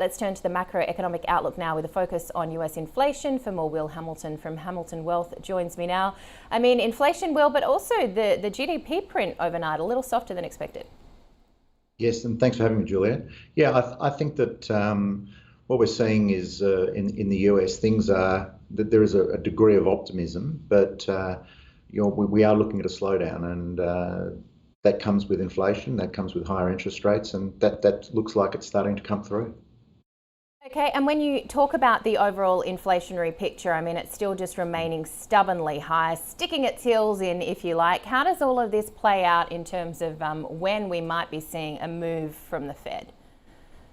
Let's turn to the macroeconomic outlook now with a focus on US inflation. For more, Will Hamilton from Hamilton Wealth joins me now. I mean, inflation, Will, but also the GDP print overnight, a little softer than expected. Yes, and thanks for having me, Juliet. Yeah, I think that what we're seeing is in the US, things are that there is a degree of optimism, but we are looking at a slowdown, and that comes with inflation, that comes with higher interest rates, and that looks like it's starting to come through. Okay, and when you talk about the overall inflationary picture, I mean, it's still just remaining stubbornly high, sticking its heels in, if you like. How does all of this play out in terms of when we might be seeing a move from the Fed?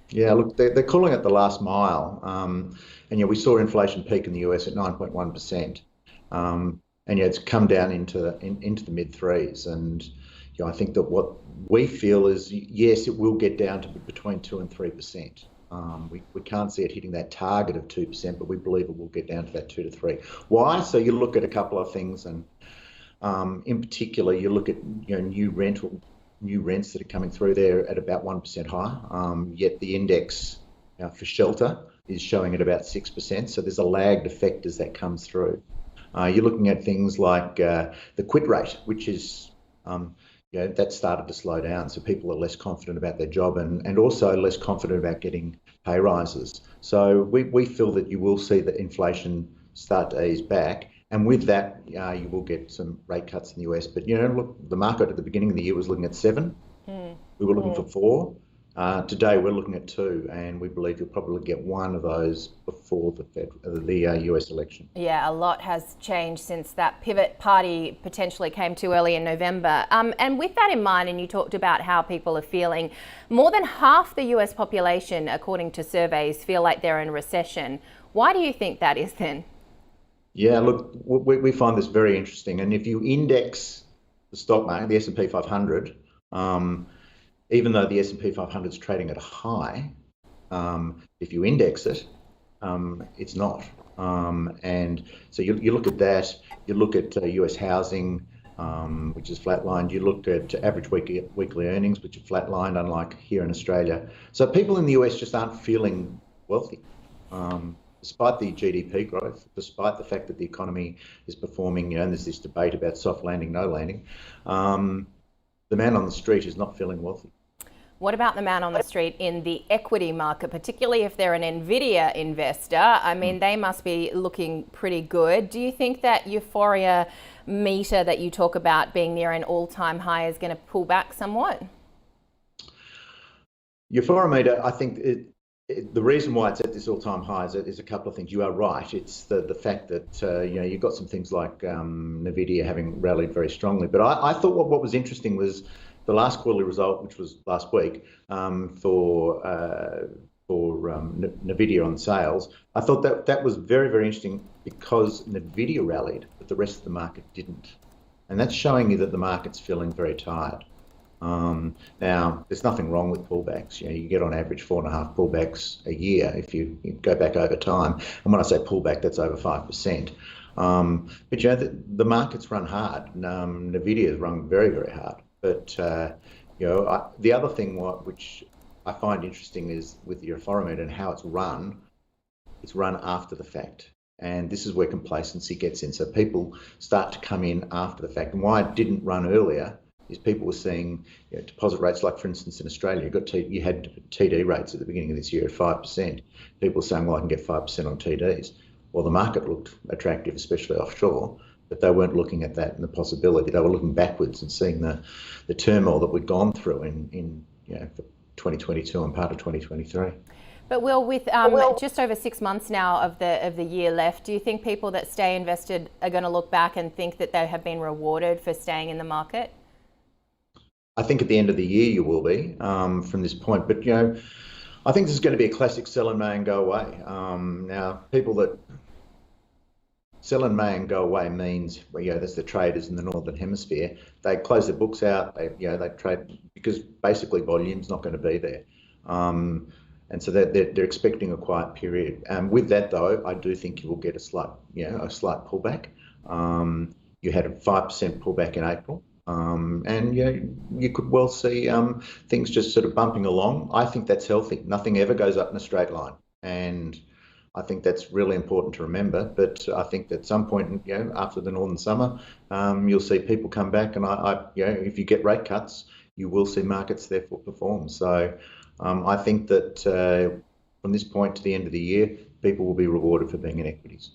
Yeah, look, they're calling it the last mile. And we saw inflation peak in the US at 9.1%. And it's come down into the mid threes. And I think that what we feel is, yes, it will get down to between 2 and 3%. We can't see it hitting that target of 2%, but we believe it will get down to that 2 to 3. Why? So you look at a couple of things, and in particular, you look at new rents that are coming through there at about 1% higher. Yet the index for shelter is showing at about 6%. So there's a lagged effect as that comes through. You're looking at things like the quit rate, which is that started to slow down. So people are less confident about their job and also less confident about getting pay rises. So we feel that you will see the inflation start to ease back. And with that, you will get some rate cuts in the US. But, look, the market at the beginning of the year was looking at 7. We were looking for 4. Today, we're looking at 2, and we believe you'll probably get one of those before the US election. Yeah, a lot has changed since that pivot party potentially came too early in November. And with that in mind, and you talked about how people are feeling, more than half the US population, according to surveys, feel like they're in recession. Why do you think that is then? Yeah, look, we find this very interesting. And if you index the stock market, the S&P 500, even though the S&P 500 is trading at a high, if you index it, it's not. And so you look at that, you look at US housing, which is flatlined, you look at average weekly earnings, which are flatlined, unlike here in Australia. So people in the US just aren't feeling wealthy. Despite the GDP growth, despite the fact that the economy is performing, and there's this debate about soft landing, no landing, the man on the street is not feeling wealthy. What about the man on the street in the equity market, particularly if they're an Nvidia investor? I mean, they must be looking pretty good. Do you think that euphoria meter that you talk about being near an all-time high is going to pull back somewhat? Euphoria meter, I think the reason why it's at this all-time high is a couple of things. You are right. It's the fact that you've got some things like Nvidia having rallied very strongly. But I thought what was interesting was the last quarterly result, which was last week, for Nvidia on sales. I thought that was very, very interesting because Nvidia rallied, but the rest of the market didn't, and that's showing you that the market's feeling very tired. Now, there's nothing wrong with pullbacks. You get on average 4.5 pullbacks a year if you go back over time. And when I say pullback, that's over 5%. But the market's run hard. Nvidia's run very, very hard. But the other thing which I find interesting is with the Euphoria and how it's run after the fact. And this is where complacency gets in. So people start to come in after the fact. And why it didn't run earlier is people were seeing deposit rates, like for instance in Australia, you had TD rates at the beginning of this year at 5%. People were saying, well, I can get 5% on TDs. Well, the market looked attractive, especially offshore, but they weren't looking at that and the possibility. They were looking backwards and seeing the turmoil that we'd gone through in 2022 and part of 2023. But Will, with just over 6 months now of the year left, do you think people that stay invested are going to look back and think that they have been rewarded for staying in the market? I think at the end of the year you will be from this point. But, I think this is going to be a classic sell in May and go away. Now, people that sell in May and go away means, that's the traders in the Northern Hemisphere. They close their books out, they trade because basically volume's not going to be there. And so they're expecting a quiet period. With that, though, I do think you will get a slight pullback. You had a 5% pullback in April. And you could well see things just sort of bumping along. I think that's healthy. Nothing ever goes up in a straight line, and I think that's really important to remember. But I think at some point, after the northern summer, you'll see people come back, and if you get rate cuts, you will see markets therefore perform. So I think that from this point to the end of the year, people will be rewarded for being in equities.